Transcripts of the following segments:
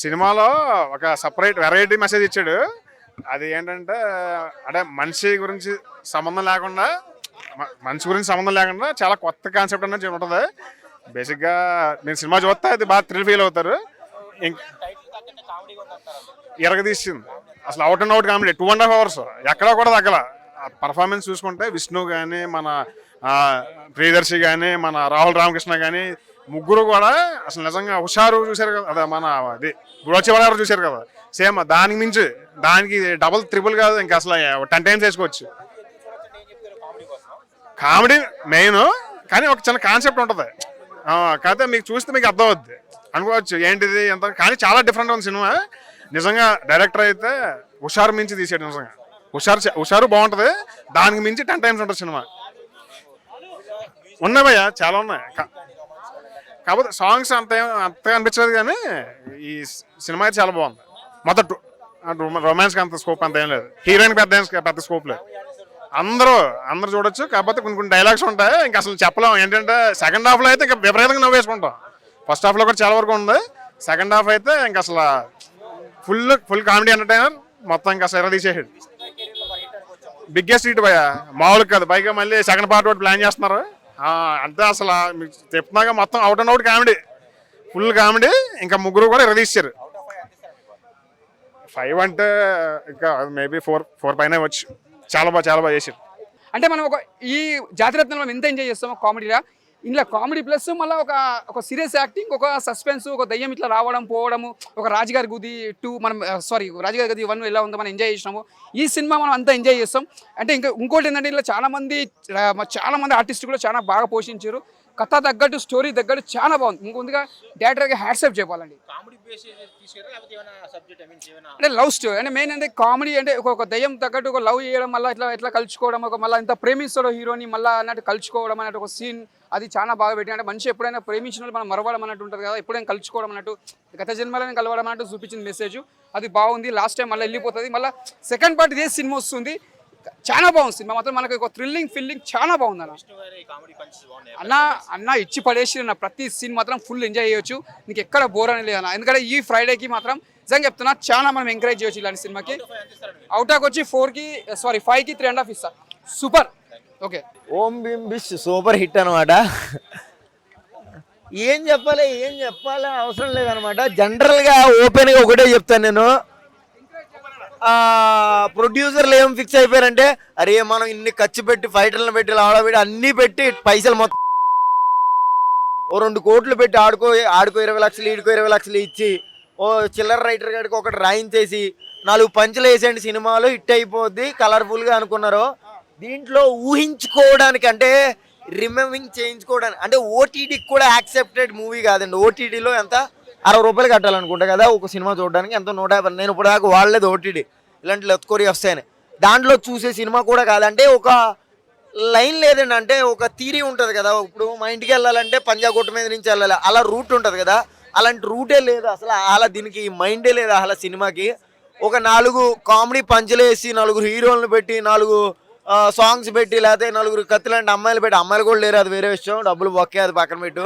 సినిమాలో ఒక separate variety message ఇచ్చాడు. అది ఏంటంటే అంటే మనిషి గురించి సంబంధం లేకుండా మనిషి గురించి సంబంధం లేకుండా చాలా కొత్త కాన్సెప్ట్ అనేది ఉంటుంది. బేసిక్గా నేను సినిమా చూస్తే అది బాగా థ్రిల్ ఫీల్ అవుతారు. ఎరగదీసింది అసలు out and out comedy 2.5 hours ఎక్కడా కూడా తగ్గల. పర్ఫార్మెన్స్ చూసుకుంటే విష్ణు కానీ మన ప్రియదర్శి కానీ మన రాహుల్ రామకృష్ణ కానీ ముగ్గురు కూడా అసలు నిజంగా హుషారు చూశారు కదా. అదే మన అది గురచివారు చూశారు కదా. సేమ్ దానికి మించి దానికి డబుల్ త్రిబుల్ కాదు ఇంకా అసలు 10 times వేసుకోవచ్చు. కామెడీ మెయిన్ కానీ ఒక చిన్న కాన్సెప్ట్ ఉంటుంది. కాకపోతే మీకు చూస్తే మీకు అర్థం అవుద్ది అనుకోవచ్చు ఏంటిది ఎంత. కానీ చాలా డిఫరెంట్ ఉంది సినిమా. నిజంగా డైరెక్టర్ అయితే హుషారు మించి తీసాడు. నిజంగా హుషారు బాగుంటుంది. దానికి మించి 10 times ఉంటుంది సినిమా. ఉన్నాయి భయ్యా, చాలా ఉన్నాయి. కాకపోతే సాంగ్స్ అంతగా అనిపించలేదు కానీ ఈ సినిమా అయితే చాలా బాగుంది. మొత్తం రొమాన్స్కి అంత స్కోప్ అంత ఏం లేదు. హీరోయిన్ పెద్ద స్కోప్ లేదు. అందరూ చూడొచ్చు. కాకపోతే కొన్ని డైలాగ్స్ ఉంటాయి ఇంకా అసలు చెప్పలేము. ఏంటంటే సెకండ్ హాఫ్లో అయితే ఇంకా విపరీతంగా నవ్వేసుకుంటాం. ఫస్ట్ హాఫ్లో కూడా చాలా వరకు ఉంది. సెకండ్ హాఫ్ అయితే ఇంకా అసలు ఫుల్ కామెడీ ఎంటర్టైనర్. మొత్తం ఇంకా అసలు తీసేసాడు. బిగ్గెస్ట్ హిట్ భయ, మామూలుగా కాదు. పైగా మళ్ళీ సెకండ్ పార్ట్ ఒకటి ప్లాన్ చేస్తున్నారు. అంటే అసలు మీకు చెప్తున్నాగా మొత్తం out and out comedy, full comedy. ఇంకా ముగ్గురు కూడా ఎరదీశారు. 5 అంటే ఇంకా మేబీ 4 పైన వచ్చు. చాలా బాగా చేశారు. అంటే మనం ఈ జాతిరత్నంలో మనం ఎంత ఎంజాయ్ చేస్తామో కామెడీగా, ఇంట్లో కామెడీ ప్లస్ మళ్ళీ ఒక సీరియస్ యాక్టింగ్, ఒక సస్పెన్స్, ఒక దయ్యం ఇట్లా రావడం పోవడము, ఒక రాజుగారి గది 2 మనం రాజుగారి గది 1 ఎలా ఉందో మనం ఎంజాయ్ చేసినాము. ఈ సినిమా మనం అంతా ఎంజాయ్ చేస్తాం. అంటే ఇంకోటి ఏంటంటే ఇలా చాలా మంది ఆర్టిస్టులు కూడా చాలా బాగా పోషించారు. కథ తగ్గట్టు స్టోరీ తగ్గట్టు చాలా బాగుంది. ముందుగా డైరెక్టర్గా హ్యాట్సాప్ చెప్పాలండి. అంటే లవ్ స్టోరీ అంటే మెయిన్ అంటే కామెడీ అంటే ఒక దయ్యం తగ్గట్టు ఒక లవ్ చేయడం, మళ్ళీ ఎట్లా కలుసుకోవడం, మళ్ళీ ఇంత ప్రేమిస్తాడో హీరోని మళ్ళీ అన్నట్టు కలుసుకోవడం అన్నట్టు ఒక సీన్ అది చాలా బాగా పెట్టి. అంటే మనిషి ఎప్పుడైనా ప్రేమించిన వాళ్ళు మనం మరవడం అన్నట్టు ఉంటుంది కదా, ఎప్పుడైనా కలుసుకోవడం అన్నట్టు గత జన్మలను కలవడం అన్నట్టు చూపించిన మెసేజ్ అది బాగుంది. లాస్ట్ టైం మళ్ళీ వెళ్ళిపోతుంది. మళ్ళీ సెకండ్ పార్ట్ ఇదే సినిమా వస్తుంది. చాలా బాగుంది సినిమా మాత్రం. మనకు ఒక థ్రిల్లింగ్ ఫీలింగ్ చాలా బాగుంది అన్న ఇచ్చి పడేసి ప్రతి సీన్ మాత్రం ఫుల్ ఎంజాయ్ చేయొచ్చు. నీకు ఎక్కడ బోర్ అని లేదన్న. ఎందుకంటే ఈ ఫ్రైడేకి మాత్రం నిజంగా చెప్తున్నా చాలా మనం ఎంకరేజ్ చేయొచ్చు ఇలాంటి సినిమాకి. అవుటాక్ వచ్చి 5కి 3.5 ఇస్తా. సూపర్. ఓకే, ఓం భీమ్ బిష్ సూపర్ హిట్ అనమాట. ఏం చెప్పాలి అవసరం లేదనమాట. జనరల్గా ఓపెన్గా ఒకటే చెప్తాను నేను. ప్రొడ్యూసర్లు ఏం ఫిక్స్ అయిపోయారంటే అరే మనం ఇన్ని ఖర్చు పెట్టి ఫైటర్లను పెట్టి ఆడబెట్టి అన్నీ పెట్టి పైసలు మొత్తం 2 కోట్లు పెట్టి ఆడుకో 20 లక్షలు ఈడుకో 20 లక్షలు ఇచ్చి ఓ చిల్లర రైటర్ గారికి ఒకటి రాయించేసి 4 పంచులు వేసేయండి సినిమాలో హిట్ అయిపోద్ది కలర్ఫుల్గా అనుకున్నారు. దీంట్లో ఊహించుకోవడానికి అంటే రిమెంబరింగ్ చేయించుకోవడానికి అంటే ఓటీటీకి కూడా యాక్సెప్టెడ్ మూవీ కాదండి. ఓటీటీలో ఎంత 60 రూపాయలు కట్టాలనుకుంటా కదా ఒక సినిమా చూడడానికి, ఎంతో 150. నేను ఇప్పుడు దాకా వాడలేదు ఓటీటీ, ఇలాంటి లెత్కోరి వస్తాయని. దాంట్లో చూసే సినిమా కూడా కాదంటే ఒక లైన్ లేదండి. అంటే ఒక థీరీ ఉంటుంది కదా, ఇప్పుడు మా ఇంటికి వెళ్ళాలంటే పంజాగుట్ట మీద నుంచి వెళ్ళాలి, అలా రూట్ ఉంటుంది కదా, అలాంటి రూటే లేదు అసలు. అలా దీనికి మైండే లేదు అసలు సినిమాకి. ఒక 4 కామెడీ పంచులు వేసి 4 హీరోలను పెట్టి 4 సాంగ్స్ పెట్టి లేకపోతే 4 కత్తిలాంటి అమ్మాయిలు పెట్టి, అమ్మాయిలు కూడా లేరు అది వేరే విషయం, డబ్బులు బొక్కే అది పక్కన పెట్టు.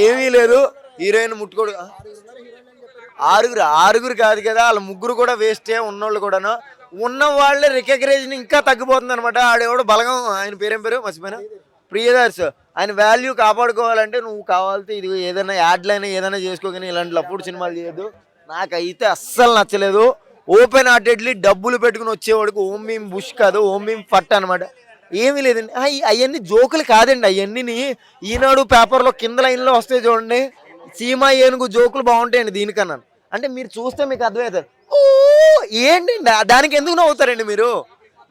ఏమీ లేదు. హీరోయిన్ ముట్టుకోడు. 6 కాదు కదా, వాళ్ళ 3 కూడా వేస్టే. ఉన్నోళ్ళు కూడాను ఉన్న వాళ్ళే రికగ్నైజేషన్ ఇంకా తగ్గిపోతుంది అనమాట. ఆడెవడు బలగం, ఆయన పేరేం పేరు మర్చిపోయినా, ప్రియదర్శి. ఆయన వాల్యూ కాపాడుకోవాలంటే నువ్వు కావాలంటే ఇది ఏదైనా యాడ్లైనా ఏదైనా చేసుకోగానే ఇలాంటి లప్పుడు సినిమాలు చేయొద్దు. నాకైతే అస్సలు నచ్చలేదు. ఓపెన్ హార్టెడ్లీ డబ్బులు పెట్టుకుని వచ్చేవాడికి ఓం భీమ్ బుష్ కాదు, ఓం భీమ్ ఫట్ అనమాట. ఏమీ లేదండి. అవన్నీ జోకులు కాదండి. అవన్నీ ఈనాడు పేపర్లో కింద లైన్లో వస్తాయి చూడండి. సీమా ఏనుగు జోకులు బాగుంటాయండి దీనికన్నా. అంటే మీరు చూస్తే మీకు అర్థమవుతారు. ఏంటండి దానికి ఎందుకు నవ్వుతారండి మీరు?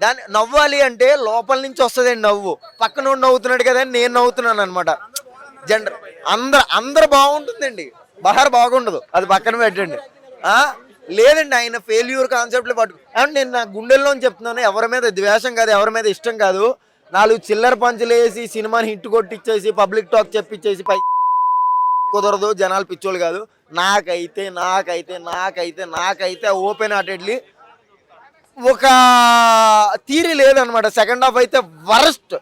దాన్ని నవ్వాలి అంటే లోపల నుంచి వస్తుందండి నవ్వు. పక్కన నవ్వుతున్నాడు కదా నేను నవ్వుతున్నాను అనమాట. అందరు బాగుంటుందండి, బహార్ బాగుండదు, అది పక్కన పెట్టండి. లేదండి ఆయన ఫెయిల్యూర్ కాన్సెప్ట్లు పట్టు. అండ్ నేను నా గుండెల్లో చెప్తున్నాను, ఎవరి మీద ద్వేషం కాదు, ఎవరి మీద ఇష్టం కాదు. 4 చిల్లర పంచులు వేసి సినిమాని హిట్ కొట్టిచ్చేసి పబ్లిక్ టాక్ చెప్పించేసి కుదరదు. జనాలు పిచ్చోళ్ళు కాదు. నాకైతే ఓపెన్ హార్టెడ్లీ ఒక థీరీ లేదనమాట. సెకండ్ హాఫ్ అయితే వరస్ట్.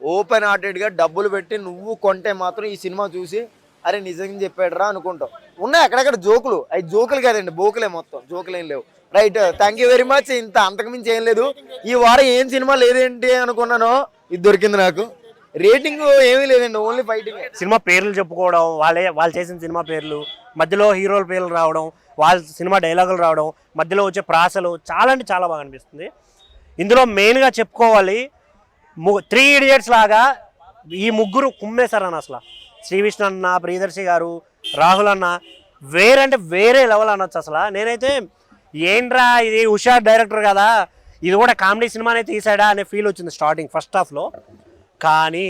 ఓపెన్ హార్టెడ్గా డబ్బులు పెట్టి నువ్వు కొంటే మాత్రం ఈ సినిమా చూసి అరే నిజంగా చెప్పాడు రా అనుకుంటాం. ఉన్నాయి అక్కడక్కడ జోకులు, అవి జోకులు కాదండి, బోకులే మొత్తం, జోకులు ఏం లేవు. Right, thank you very much. ఇంత అంతకుమించి ఏం లేదు. ఈ వారం ఏం సినిమా లేదేంటి అనుకున్నానో ఇది దొరికింది నాకు. రేటింగ్ ఏమీ లేదండి, ఓన్లీ ఫైటింగ్. సినిమా పేర్లు చెప్పుకోవడం, వాళ్ళు చేసిన సినిమా పేర్లు, మధ్యలో హీరోల పేర్లు రావడం, వాళ్ళ సినిమా డైలాగులు రావడం, మధ్యలో వచ్చే ప్రాసలు చాలా అంటే చాలా బాగా అనిపిస్తుంది. ఇందులో మెయిన్గా చెప్పుకోవాలి, 3 Idiots లాగా ఈ ముగ్గురు కుమ్మేశారన్న. అసలు శ్రీవిష్ణు అన్న, ప్రియదర్శి గారు, రాహుల్ అన్న అంటే వేరే లెవెల్ అనొచ్చు. అసలు నేనైతే ఏంట్రా ఇది హుషార్ డైరెక్టర్ కదా, ఇది కూడా కామెడీ సినిమానే తీసాడా అనే ఫీల్ వచ్చింది స్టార్టింగ్ ఫస్ట్ హాఫ్లో. కానీ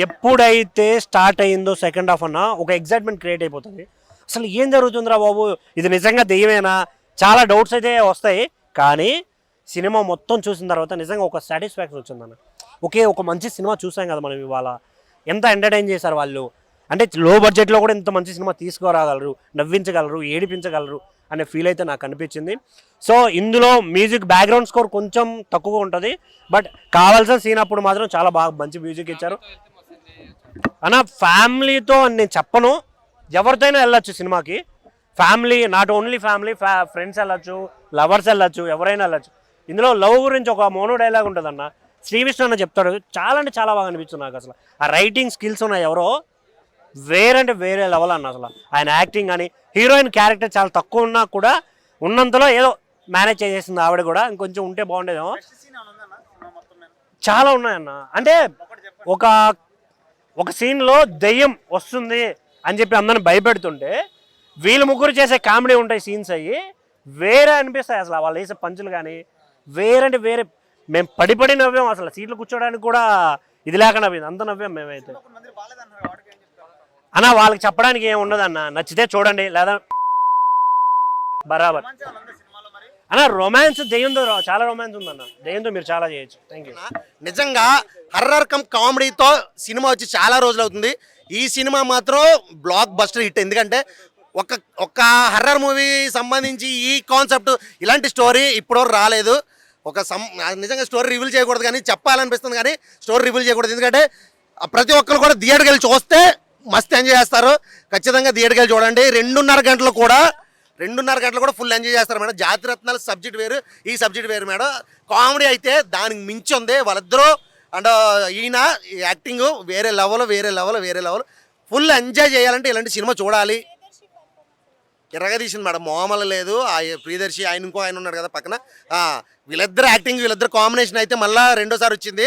ఎప్పుడైతే స్టార్ట్ అయ్యిందో సెకండ్ హాఫ్ అన్న ఒక ఎగ్జైట్మెంట్ క్రియేట్ అయిపోతుంది. అసలు ఏం జరుగుతుందిరా బాబు, ఇది నిజంగా దెయ్యమేనా, చాలా డౌట్స్ అయితే వస్తాయి. కానీ సినిమా మొత్తం చూసిన తర్వాత నిజంగా ఒక సాటిస్ఫాక్షన్ వచ్చిందన్న. ఒక మంచి సినిమా చూసాం కదా మనం ఇవాళ, ఎంత ఎంటర్టైన్ చేశారు వాళ్ళు. అంటే లో బడ్జెట్లో కూడా ఇంత మంచి సినిమా తీసుకురాగలరు, నవ్వించగలరు, ఏడిపించగలరు అనే ఫీల్ అయితే నాకు అనిపించింది. సో ఇందులో మ్యూజిక్ బ్యాక్గ్రౌండ్ స్కోర్ కొంచెం తక్కువగా ఉంటుంది, బట్ కావాల్సిన సీన్ అప్పుడు మాత్రం చాలా బాగా మంచి మ్యూజిక్ ఇచ్చారు అన్న. ఫ్యామిలీతో నేను చెప్పను, ఎవరితోనైనా వెళ్ళొచ్చు సినిమాకి. Family, not only family, friends వెళ్ళొచ్చు, లవర్స్ వెళ్ళొచ్చు, ఎవరైనా వెళ్ళొచ్చు. ఇందులో లవ్ గురించి ఒక మోనో డైలాగ్ ఉంటుందన్న, శ్రీవిష్ణు అన్న చెప్తాడు, చాలా అంటే చాలా బాగా అనిపిస్తుంది నాకు. అసలు ఆ రైటింగ్ స్కిల్స్ ఉన్నాయి ఎవరో వేరే లెవెల్ అన్న. అసలు ఆయన యాక్టింగ్ కానీ, హీరోయిన్ క్యారెక్టర్ చాలా తక్కువ ఉన్నా కూడా ఉన్నంతలో ఏదో మేనేజ్ చేసేసింది ఆవిడ కూడా. ఇంకొంచెం ఉంటే బాగుండేదేమో. చాలా ఉన్నాయన్న. అంటే ఒక సీన్లో దెయ్యం వస్తుంది అని చెప్పి అందరిని భయపెడుతుంటే వీళ్ళు ముగ్గురు చేసే కామెడీ ఉంటాయి సీన్స్, అయ్యి వేరే అనిపిస్తాయి. అసలు వాళ్ళు వేసే పంచులు కానీ వేరే మేము పడి నవ్వాం. అసలు సీట్లు కూర్చోడానికి కూడా ఇది లేక నవ్వింది, అంత నవ్వాం మేమైతే. అన్న వాళ్ళకి చెప్పడానికి ఏమి ఉండదు అన్న, నచ్చితే చూడండి, లేదా బరాబర్ అన్న. రొమాన్స్ దెయ్యంతో చాలా రొమాన్స్ ఉందన్న, దెయ్యంతో మీరు చాలా చేయొచ్చు. Thank you. నిజంగా హర్రర్ కమ్ కామెడీతో సినిమా వచ్చి చాలా రోజులు అవుతుంది. ఈ సినిమా మాత్రం బ్లాక్ బస్టర్ హిట్. ఎందుకంటే ఒక హర్రర్ మూవీ సంబంధించి ఈ కాన్సెప్ట్, ఇలాంటి స్టోరీ ఇప్పుడు రాలేదు. నిజంగా స్టోరీ రివీల్ చేయకూడదు కానీ చెప్పాలనిపిస్తుంది, కానీ స్టోరీ రివీల్ చేయకూడదు. ఎందుకంటే ప్రతి ఒక్కరు కూడా థియేటర్కి వెళ్ళి చూస్తే మస్తు ఎంజాయ్ చేస్తారు. ఖచ్చితంగా థియేటర్కి వెళ్ళి చూడండి. 2.5 గంటలు కూడా ఫుల్ ఎంజాయ్ చేస్తారు మేడం. జాతిరత్నాల సబ్జెక్ట్ వేరు, ఈ సబ్జెక్ట్ వేరు మేడం. కామెడీ అయితే దానికి మించి ఉంది. వాళ్ళిద్దరూ అండ్ ఈయన యాక్టింగ్ వేరే లెవెల్. ఫుల్ ఎంజాయ్ చేయాలంటే ఇలాంటి సినిమా చూడాలి. ఎర్రగా తీసింది మేడం, మామూలు లేదు. ఆ ప్రియదర్శి, ఆయన ఇంకో ఆయన ఉన్నాడు కదా పక్కన, వీళ్ళిద్దరు యాక్టింగ్, వీళ్ళిద్దరు కాంబినేషన్ అయితే మళ్ళీ రెండోసారి వచ్చింది.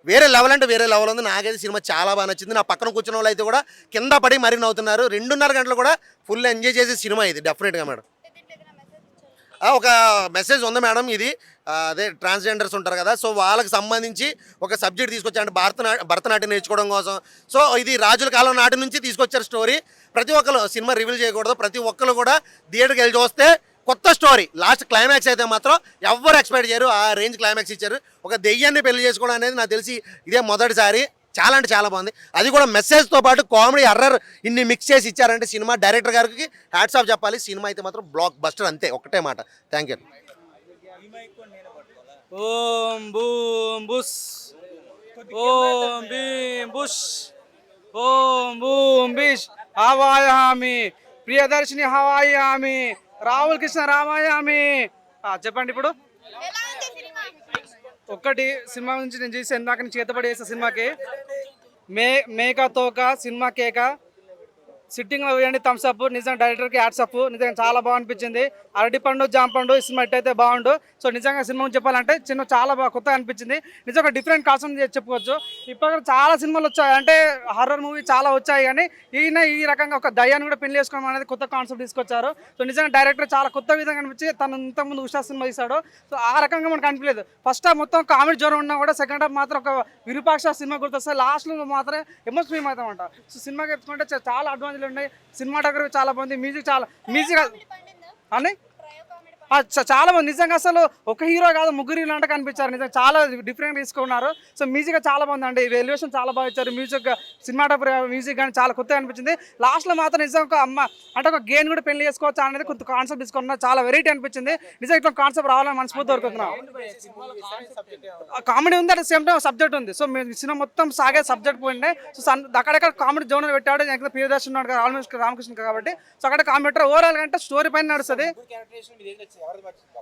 వేరే లెవెల్ అంటే వేరే లెవెల్ ఉంది. నాకైతే సినిమా చాలా బాగా నచ్చింది. నా పక్కన కూర్చున్న వాళ్ళు అయితే కూడా కింద పడి మరీ నవ్వుతున్నారు. 2.5 గంటలు కూడా ఫుల్ ఎంజాయ్ చేసే సినిమా ఇది డెఫినెట్గా మేడం. ఒక మెసేజ్ ఉంది మేడం. ఇది అదే ట్రాన్స్జెండర్స్ ఉంటారు కదా, సో వాళ్ళకి సంబంధించి ఒక సబ్జెక్ట్ తీసుకొచ్చారు భరతనాట్యం నేర్చుకోవడం కోసం. సో ఇది రాజుల కాలం నాటి నుంచి తీసుకొచ్చారు స్టోరీ. ప్రతి ఒక్కరు సినిమా రివీల్ చేయకూడదు, ప్రతి ఒక్కరు కూడా థియేటర్కి వెళ్ళి చూస్తే కొత్త స్టోరీ. లాస్ట్ క్లైమాక్స్ అయితే మాత్రం ఎవ్వరు ఎక్స్పెక్ట్ చేయరు, ఆ రేంజ్ క్లైమాక్స్ ఇచ్చారు. ఒక దెయ్యాన్ని పెళ్లి చేసుకోవడం అనేది నాకు తెలిసి ఇదే మొదటిసారి. చాలా అంటే చాలా బాగుంది. అది కూడా మెసేజ్తో పాటు కామెడీ, హర్రర్ ఇన్ని మిక్స్ చేసి ఇచ్చారంటే సినిమా డైరెక్టర్ గారికి హ్యాట్స్ ఆఫ్ చెప్పాలి. సినిమా అయితే మాత్రం బ్లాక్ బస్టర్, అంతే, ఒకటే మాట. Thank you. ఓం బూమ్ బుస్, ఓం భీం బుష్, ఓం బూమ్ బిష్, హవాయామి ప్రియదర్శిని, హవాయామి రాహుల్ కృష్ణ, రామాయామి. చెప్పండి ఇప్పుడు. ఒక్కటి సినిమా నుంచి నేను చేసి ఇందాక చేతపడి వేసే సినిమాకి మేకా తోక సినిమా కేక సిట్టింగ్లో వేయండి థమ్స్ అప్. నిజంగా డైరెక్టర్కి హ్యాట్స్ అప్. నిజంగా చాలా బాగా అనిపించింది. అరటి పండు, జామ పండు సినిమా అయితే బాగుండు. సో నిజంగా సినిమా చెప్పాలంటే సినిమా చాలా బాగా కొత్తగా అనిపించింది. నిజంగా డిఫరెంట్ కాన్సెప్ట్ చెప్పుకోవచ్చు. ఇప్పుడు చాలా సినిమాలు వచ్చాయి, అంటే హర్రర్ మూవీ చాలా వచ్చాయి, కానీ ఈయన ఈ రకంగా ఒక దయ్యాన్ని కూడా పెళ్లి చేసుకోవడం అనేది కొత్త కాన్సెప్ట్ తీసుకొచ్చారు. సో నిజంగా డైరెక్టర్ చాలా కొత్త విధంగా అనిపించి తను ఇంతకుముందు ఉషా సినిమా తీశాడు. సో ఆ రకంగా మనకు అనిపించలేదు. ఫస్ట్ హాఫ్ మొత్తం కామెడీ జ్వరం ఉన్నా కూడా సెకండ్ హాఫ్ మాత్రం ఒక విరూపాక్ష సినిమా గుర్తొస్తాయి. లాస్ట్లో మాత్రం ఎమోషనల్ అవుతామంట. సో సినిమా చెప్పుకుంటే చాలా అడ్వాన్స్ ఉన్నాయి. సినిమాటోగ్రఫీ చాలా బాగుంది. మ్యూజిక్ అని చాలా మంది నిజంగా అసలు ఒక హీరో కాదు ముగ్గురు హీరో అంటే కనిపించారు నిజంగా చాలా డిఫరెంట్ తీసుకున్నారు. సో మ్యూజిక్ చాలా బాగుందండి, ఎలివేషన్ చాలా బాగా ఇచ్చారు, మ్యూజిక్ సినిమాటోగ్రఫీ మ్యూజిక్ కానీ చాలా కొత్తగా అనిపించింది. లాస్ట్లో మాత్రం నిజంగా ఒక అమ్మ అంటే ఒక గేమ్ కూడా పెళ్లి చేసుకోవచ్చు అనేది కొంత కాన్సెప్ట్ తీసుకున్నారు, చాలా వెరైటీ అనిపించింది. నిజంగా ఇట్లా కాన్సెప్ట్ రావాలని మనస్ఫూర్తి కోరుకుంటున్నాం. కామెడీ ఉంది, అట్ సేమ్ టైం సబ్జెక్ట్ ఉంది. సో సినిమా మొత్తం సాగే సబ్జెక్ట్ పోయిండే. సో అక్కడక్కడ కామెడీ జోన్ పెట్టాడు, ఇంకా ప్రియదర్శన్ ఉన్నాడు కదా ఆల్మోస్ట్ రామకృష్ణ కాబట్టి. సో అక్కడ కామెడీ పెట్టారు. ఓవరాల్ అంటే స్టోరీ పైన నడుస్తుంది.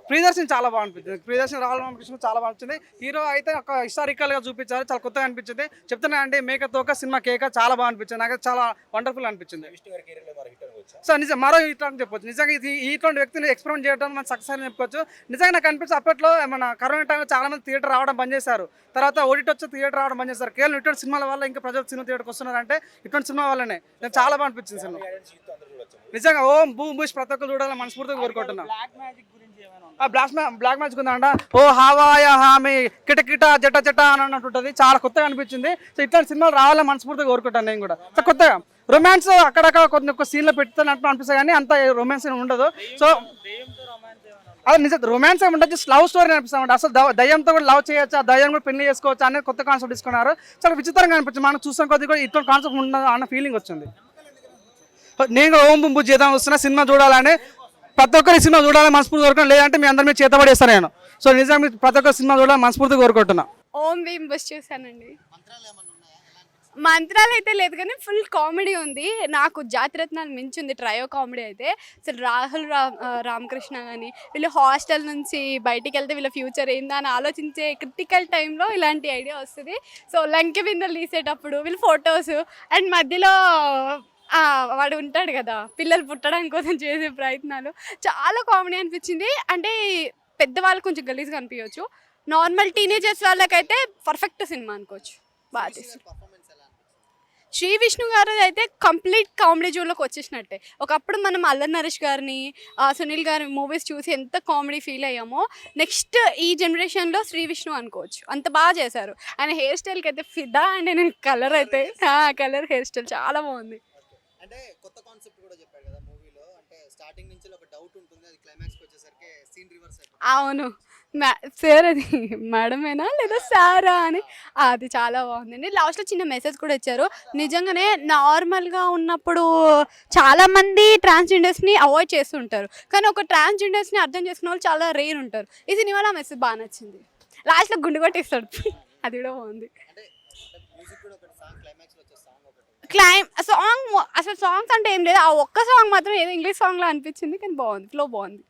ప్రియదర్శన్ చాలా బాగా అనిపించింది, ప్రియదర్శన్ రామకృష్ణ చాలా బాగా అనిపించింది. హీరో అయితే ఒక హిస్టారికల్ గా చూపించారు, చాలా కొత్తగా అనిపించింది. చెప్తున్నా అండి మేక తోక సినిమా కేక చాలా బాగా అనిపించింది, నాకు చాలా వండర్ఫుల్ అనిపించింది. సో నిజం మరో ఇట్లాంటి చెప్పొచ్చు. నిజంగా ఇట్లాంటి వ్యక్తిని ఎక్స్పెరిమెంట్ చేయడం మనం సక్సెస్ అని చెప్పుకోవచ్చు. నిజంగా నాకు అనిపించింది అప్పట్లో మన కరోనా టైంలో చాలా మంది థియేటర్ రావడం బంద్ చేశారు, తర్వాత ఓటీటీ వచ్చి థియేటర్ రావడం బంద్ చేశారు. కేవలం ఇటువంటి సినిమాల వల్ల ఇంకా ప్రజలు సినిమా థియేటర్కి వస్తున్నారంటే ఇటువంటి సినిమా వల్లనే. నాకు చాలా బాగా అనిపించింది సినిమా నిజంగా. ఓం బూమ్ బూష్ ప్రతి ఒక్కరు చూడాలని మనస్ఫూర్తిగా కోరుకుంటున్నాను. బ్లాక్ మ్యాజిక్ ఉందంట, ఓ హావాయ హామీ కిటకిట జట జట అని అన్నట్టుంటుంది, చాలా కొత్తగా అనిపించింది. సో ఇట్లాంటి సినిమాలు రావాలని మనస్ఫూర్తిగా కోరుకుంటాను నేను కూడా. సో కొత్తగా రొమాన్స్ అక్కడక్కడ కొన్ని ఒక్క సీన్లో పెడుతున్నట్టు అనిపిస్తుంది కానీ అంత రొమాన్స్ ఉండదు. సో అది నిజం రొమాన్స్ ఏమి ఉండదు, జస్ట్ లవ్ స్టోరీ అనిపిస్తుంది. అసలు దయ్యంతో కూడా లవ్ చేయొచ్చా, దయ్యం కూడా పెళ్లి చేసుకోవచ్చు అనేది కొత్త కాన్సెప్ట్ తీసుకున్నారు. చాలా విచిత్రంగా అనిపించింది, మనం చూసిన కొద్ది కూడా ఇటువంటి కాన్సెప్ట్ ఉండదు అన్న ఫీలింగ్ వచ్చింది. నేను కూడా ఓం బుంబు చేద్దాం వస్తున్నా సినిమా చూడాలని, ప్రతి ఒక్కరి సినిమా చూడాలని మనస్ఫూర్తి కోరుకున్నాను, లేదంటే మీ అందరి మీద చేతబడేస్తాను నేను. సో నిజంగా ప్రతి ఒక్కరి సినిమా చూడాలని మనస్ఫూర్తి కోరుకుంటున్నా. ఓం భీమ్ బస్ చూసానండి. మంత్రాలు అయితే లేదు కానీ ఫుల్ కామెడీ ఉంది. నాకు జాతిరత్నాలు మించింది ట్రయో కామెడీ అయితే. అసలు రామకృష్ణ కానీ వీళ్ళు హాస్టల్ నుంచి బయటికి వెళ్తే వీళ్ళ ఫ్యూచర్ ఏందా అని ఆలోచించే క్రిటికల్ టైంలో ఇలాంటి ఐడియా వస్తుంది. సో లంకె బిందెలు తీసేటప్పుడు వీళ్ళు ఫొటోస్ అండ్ మధ్యలో వాడు ఉంటాడు కదా పిల్లలు పుట్టడానికి కోసం చేసే ప్రయత్నాలు చాలా కామెడీ అనిపించింది. అంటే పెద్దవాళ్ళు కొంచెం గలీజ్గా అనిపించవచ్చు, నార్మల్ టీనేజర్స్ వాళ్ళకైతే పర్ఫెక్ట్ సినిమా అనుకోవచ్చు. బాగా చేసి శ్రీ విష్ణు గారు అయితే కంప్లీట్ కామెడీ జోన్లోకి వచ్చేసినట్టే. ఒకప్పుడు మనం అల్లరి నరేష్ గారిని సునీల్ గారి మూవీస్ చూసి ఎంత కామెడీ ఫీల్ అయ్యామో, నెక్స్ట్ ఈ జనరేషన్లో శ్రీ విష్ణు అనుకోవచ్చు, అంత బాగా చేశారు. ఆయన హెయిర్ స్టైల్కి అయితే ఫిదా అండి. నేను కలర్ అయితే కలర్ హెయిర్ స్టైల్ చాలా బాగుంది. అంటే కొత్త కాన్సెప్ట్ కూడా చెప్పాడు కదా మూవీలో, అంటే స్టార్టింగ్ నుంచి ఒక డౌట్ ఉంటుంది, అది క్లైమాక్స్కి వచ్చేసరికి సీన్ రివర్స్ అయిపోతుంది. అవును సార్, అది మేడమేనా లేదా సారా అని, అది చాలా బాగుందండి. లాస్ట్లో చిన్న మెసేజ్ కూడా ఇచ్చారు. నిజంగానే నార్మల్గా ఉన్నప్పుడు చాలామంది ట్రాన్స్జెండర్స్ని అవాయిడ్ చేస్తుంటారు, కానీ ఒక ట్రాన్స్జెండర్స్ని అర్థం చేసుకునే వాళ్ళు చాలా రేర్ ఉంటారు. ఈ సినిమాలో ఆ మెసేజ్ బాగా నచ్చింది. లాస్ట్లో గుండు కొట్టేస్తాడు, అది కూడా బాగుంది. సాంగ్ అసలు సాంగ్స్ అంటే ఏం లేదు, ఆ ఒక్క సాంగ్ మాత్రం ఏదో ఇంగ్లీష్ సాంగ్ లా అనిపించింది, కానీ బాగుంది, ఫ్లో బాగుంది.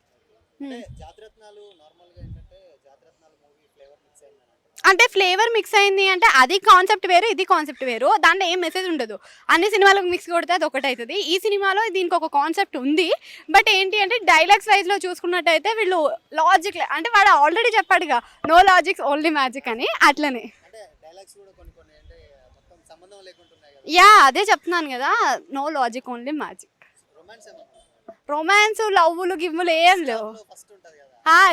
అంటే ఫ్లేవర్ మిక్స్ అయింది అంటే అది కాన్సెప్ట్ వేరు, ఇది కాన్సెప్ట్ వేరు, దాంట్లో ఏం మెసేజ్ ఉండదు. అన్ని సినిమాలకు మిక్స్ కొడితే అది ఒకటి అవుతుంది. ఈ సినిమాలో దీనికి ఒక కాన్సెప్ట్ ఉంది, బట్ ఏంటి అంటే డైలాగ్స్ వైజ్లో చూసుకున్నట్టయితే వీళ్ళు లాజిక్ అంటే వాడు ఆల్రెడీ చెప్పాడుగా నో లాజిక్స్ ఓన్లీ మ్యాజిక్ అని, అట్లనే యా అదే చెప్తున్నాను కదా, no logic only magic. Romance లవ్వులు గివ్వులు ఏం లేవు.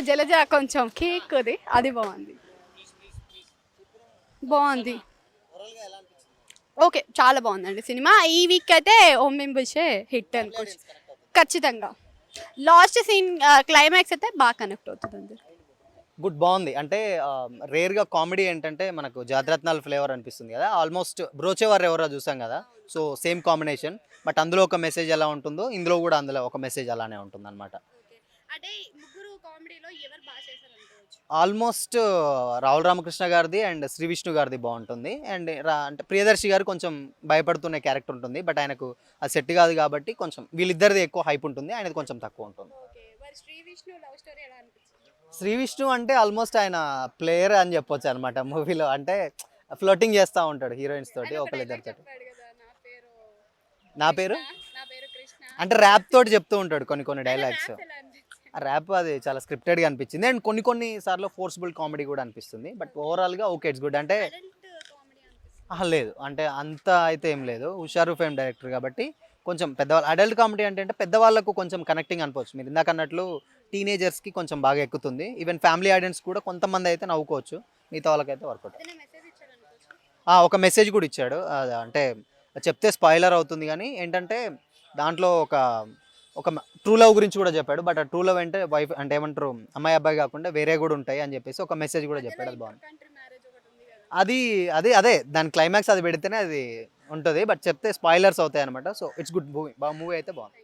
జలజ కొంచెం కేక్ది అది బాగుంది. ఓకే చాలా బాగుందండి సినిమా. ఈ వీక్ అయితే ఓం భీమ్ బుషే హిట్ అనుకోవచ్చు ఖచ్చితంగా. లాస్ట్ సీన్ క్లైమాక్స్ అయితే బాగా కనెక్ట్ అవుతుంది. గుడ్, బాగుంది. అంటే రేర్గా కామెడీ ఏంటంటే మనకు జాతిరత్నాల ఫ్లేవర్ అనిపిస్తుంది కదా, ఆల్మోస్ట్ బ్రోచేవారు ఎవరో చూసాం కదా, సో సేమ్ కాంబినేషన్. బట్ అందులో ఒక మెసేజ్ ఎలా ఉంటుందో ఇందులో కూడా అందులో ఒక మెసేజ్ అలానే ఉంటుంది అనమాట. ఆల్మోస్ట్ రాహుల్ రామకృష్ణ గారిది అండ్ శ్రీ విష్ణు గారిది బాగుంటుంది. అండ్ అంటే ప్రియదర్శి గారు కొంచెం భయపడుతున్న క్యారెక్టర్ ఉంటుంది, బట్ ఆయనకు అది సెట్ కాదు కాబట్టి కొంచెం వీళ్ళిద్దరిది ఎక్కువ హైప్ ఉంటుంది, ఆయనది కొంచెం తక్కువ ఉంటుంది. శ్రీ విష్ణు అంటే ఆల్మోస్ట్ ఆయన ప్లేయర్ అని చెప్పొచ్చు అనమాట మూవీలో. అంటే ఫ్లోటింగ్ చేస్తూ ఉంటాడు హీరోయిన్స్ తోటి, ఒకళ్ళిద్దరితో. నా పేరు అంటే ర్యాప్ తోటి చెప్తూ ఉంటాడు కొన్ని డైలాగ్స్. ఆ ర్యాప్ అది చాలా స్క్రిప్టెడ్గా అనిపించింది, అండ్ కొన్ని సార్లు ఫోర్స్ఫుల్ కామెడీ కూడా అనిపిస్తుంది. బట్ ఓవరాల్గా ఓకే, ఇట్స్ గుడ్. అంటే లేదు అంటే అంత అయితే ఏం లేదు, హుషారు ఫేమ్ డైరెక్టర్ కాబట్టి కొంచెం పెద్దవాళ్ళు అడల్ట్ కామెడీ అంటే పెద్దవాళ్ళకు కొంచెం కనెక్టింగ్ అనుకోవచ్చు. మీరు ఇందాక అన్నట్లు టీనేజర్స్కి కొంచెం బాగా ఎక్కుతుంది. ఈవెన్ ఫ్యామిలీ ఆడియన్స్ కూడా కొంతమంది అయితే నవ్వుకోవచ్చు, మిగతా వాళ్ళకైతే వర్కౌట్. ఒక మెసేజ్ కూడా ఇచ్చాడు, అంటే చెప్తే స్పాయిలర్ అవుతుంది కానీ ఏంటంటే దాంట్లో ఒక ఒక ట్రూ లవ్ గురించి కూడా చెప్పాడు. బట్ ఆ ట్రూ లవ్ అంటే వైఫ్ అంటే ఏమంటారు అమ్మాయి అబ్బాయి కాకుండా వేరే కూడా ఉంటాయి అని చెప్పేసి ఒక మెసేజ్ కూడా చెప్పాడు. అది బాగుంది. అదే దాని క్లైమాక్స్ అది పెడితేనే అది ఉంటుంది. బట్ చెప్తే స్పాయిలర్స్ అవుతాయి అనమాట. So it's good movie. Movie అయితే బాగుంది.